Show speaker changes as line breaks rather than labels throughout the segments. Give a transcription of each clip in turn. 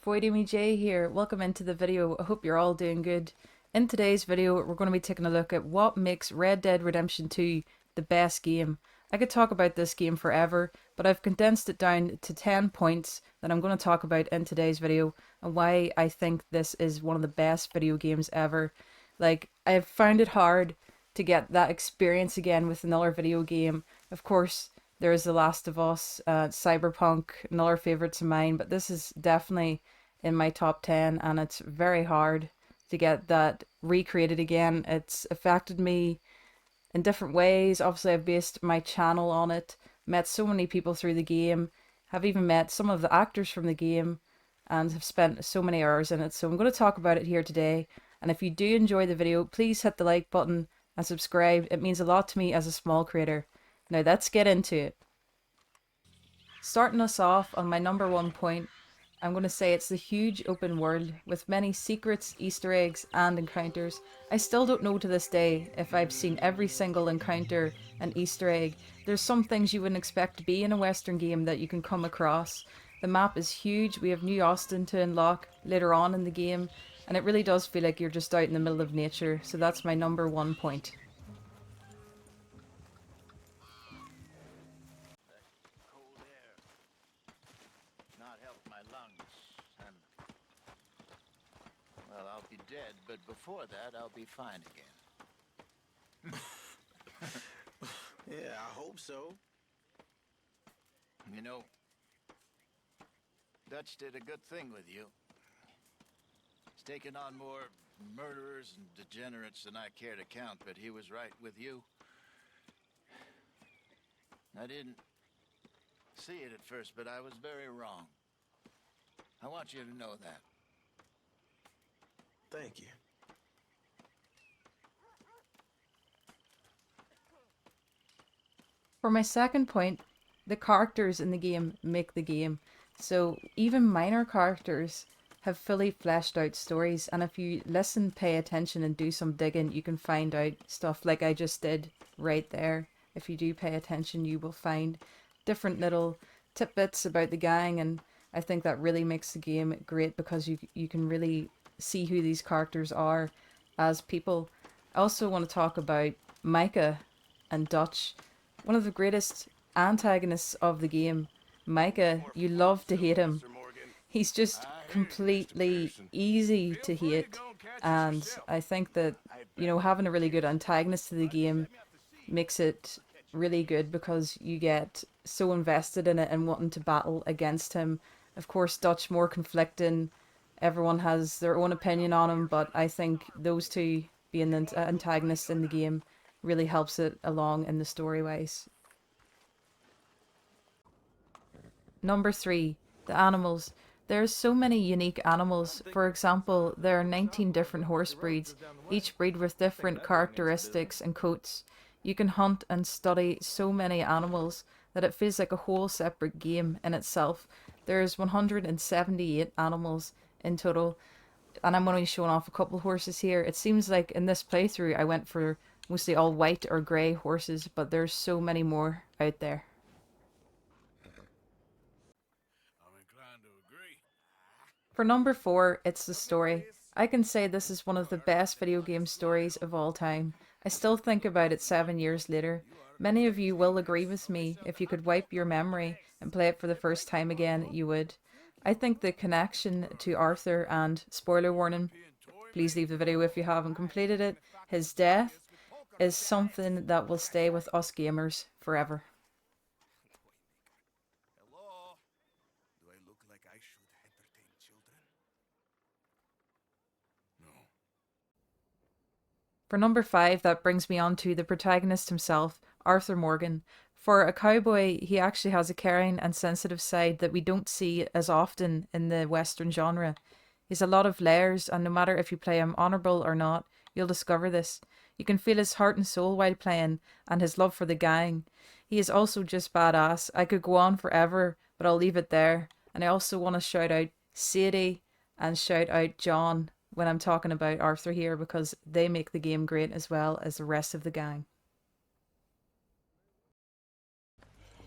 Foydemy J here. Welcome into the video. I hope you're all doing good. In today's video, we're going to be taking a look at what makes Red Dead Redemption 2 the best game. I could talk about this game forever, but I've condensed it down to 10 points that I'm going to talk about in today's video and why I think this is one of the best video games ever. I've found it hard to get that experience again with another video game. Of course, there's The Last of Us, Cyberpunk, another favourites of mine, but this is definitely in my top 10 and it's very hard to get that recreated again. It's affected me in different ways. Obviously, I've based my channel on it, met so many people through the game, have even met some of the actors from the game, and have spent so many hours in it. So I'm going to talk about it here today. And if you do enjoy the video, please hit the like button and subscribe. It means a lot to me as a small creator. Now let's get into it. Starting us off on my number one point, I'm going to say it's the huge open world with many secrets, Easter eggs and encounters. I still don't know to this day if I've seen every single encounter and Easter egg. There's some things you wouldn't expect to be in a Western game that you can come across. The map is huge. We have New Austin to unlock later on in the game, and it really does feel like you're just out in the middle of nature. So that's my number one point.
Well, I'll be dead, but before that, I'll be fine again.
Yeah, I hope so.
You know, Dutch did a good thing with you. He's taken on more murderers and degenerates than I care to count, but he was right with you. I didn't see it at first, but I was very wrong. I want you to know that.
Thank you.
For my second point, the characters in the game make the game. So even minor characters have fully fleshed out stories, and if you listen, pay attention and do some digging, you can find out stuff like I just did right there. If you do pay attention, you will find different little tidbits about the gang, and I think that really makes the game great because you can really see who these characters are as people. I also want to talk about Micah and Dutch, one of the greatest antagonists of the game. Micah, you love to hate him. He's just completely easy to hate, and I think that, you know, having a really good antagonist to the game makes it really good because you get so invested in it and wanting to battle against him. Of course, Dutch more conflicting. Everyone has their own opinion on him, but I think those two being the antagonists in the game really helps it along in the story wise. Number 3, the animals. There's so many unique animals. For example, there are 19 different horse breeds, each breed with different characteristics and coats. You can hunt and study so many animals that it feels like a whole separate game in itself. There's 178 animals in total, and I'm only showing off a couple horses here. It seems like in this playthrough I went for mostly all white or grey horses, but there's so many more out there.
I'm inclined to agree.
For number 4, it's the story. I can say this is one of the best video game stories of all time. I still think about it 7 years later. Many of you will agree with me. If you could wipe your memory and play it for the first time again, you would. I think the connection to Arthur and, spoiler warning, please leave the video if you haven't completed it, his death is something that will stay with us gamers forever.
Hello? Do I look like I should entertain children? No.
For number 5, that brings me on to the protagonist himself, Arthur Morgan. For a cowboy, he actually has a caring and sensitive side that we don't see as often in the Western genre. He's a lot of layers, and no matter if you play him honourable or not, you'll discover this. You can feel his heart and soul while playing, and his love for the gang. He is also just badass. I could go on forever, but I'll leave it there. And I also want to shout out Sadie and shout out John when I'm talking about Arthur here, because they make the game great as well as the rest of the gang.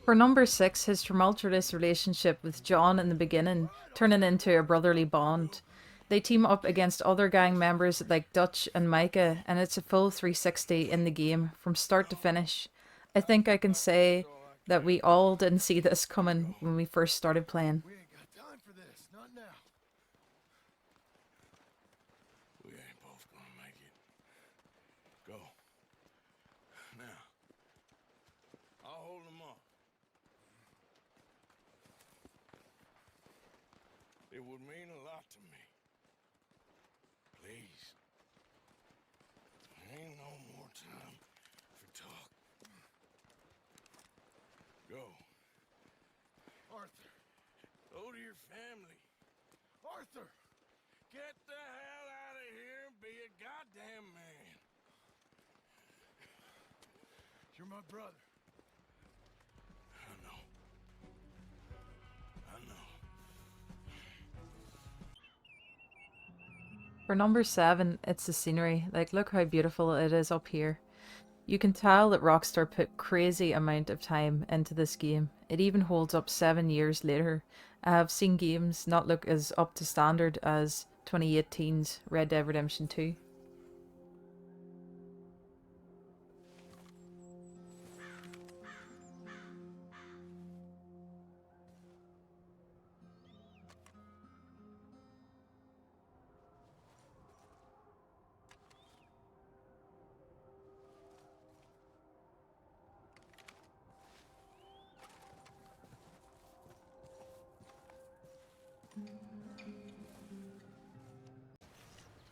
For number 6, his tumultuous relationship with John in the beginning, turning into a brotherly bond. They team up against other gang members like Dutch and Micah, and it's a full 360 in the game, from start to finish. I think I can say that we all didn't see this coming when we first started playing.
We ain't got time for this. Not now.
We ain't both gonna make it. Go. Now. I'll hold them up. It would mean a lot to me. Please. There ain't no more time for talk. Go.
Arthur.
Go to your family.
Arthur!
Get the hell out of here and be a goddamn man.
You're my brother.
I know. I know.
For number 7, it's the scenery. Like, look how beautiful it is up here. You can tell that Rockstar put crazy amount of time into this game. It even holds up 7 years later. I have seen games not look as up to standard as 2018's Red Dead Redemption 2.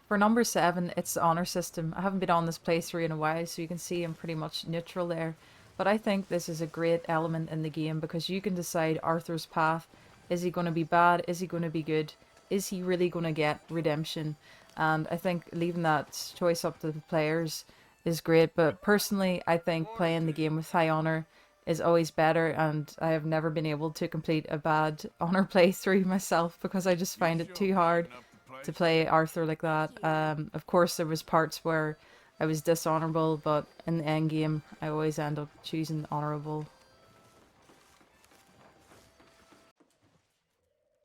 For number 7, it's the honor system. I haven't been on this playthrough in a while, so you can see I'm pretty much neutral there. But I think this is a great element in the game because you can decide Arthur's path. Is he going to be bad? Is he going to be good? Is he really going to get redemption? And I think leaving that choice up to the players is great. But personally, I think playing the game with high honor is always better, and I have never been able to complete a bad honor playthrough myself because I just find it too hard to play Arthur like that. Of course, there was parts where I was dishonorable, but in the end game, I always end up choosing honorable.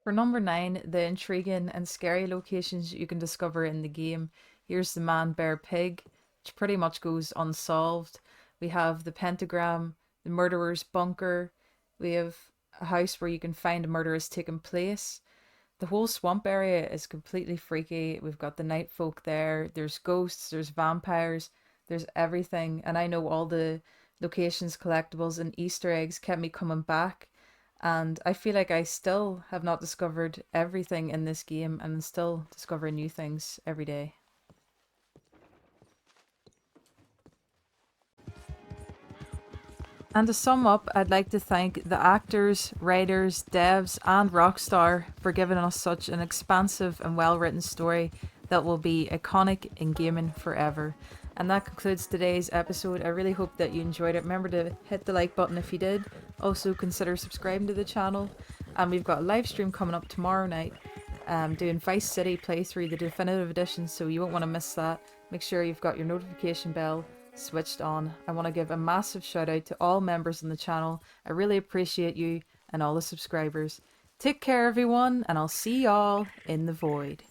For number 9, the intriguing and scary locations you can discover in the game. Here's the Man Bear Pig, which pretty much goes unsolved. We have the pentagram, the murderer's bunker. We have a house where you can find a murder has taken place. The whole swamp area is completely freaky. We've got the night folk there. There's ghosts, there's vampires, there's everything. And I know all the locations, collectibles, and Easter eggs kept me coming back. And I feel like I still have not discovered everything in this game and still discovering new things every day. And to sum up, I'd like to thank the actors, writers, devs, and Rockstar for giving us such an expansive and well written story that will be iconic in gaming forever. And that concludes today's episode. I really hope that you enjoyed it. Remember to hit the like button if you did. Also consider subscribing to the channel. And we've got a live stream coming up tomorrow night, doing Vice City playthrough, the definitive edition, so you won't want to miss that. Make sure you've got your notification bell switched on. I want to give a massive shout out to all members on the channel. I really appreciate you and all the subscribers. Take care everyone, and I'll see y'all in the void.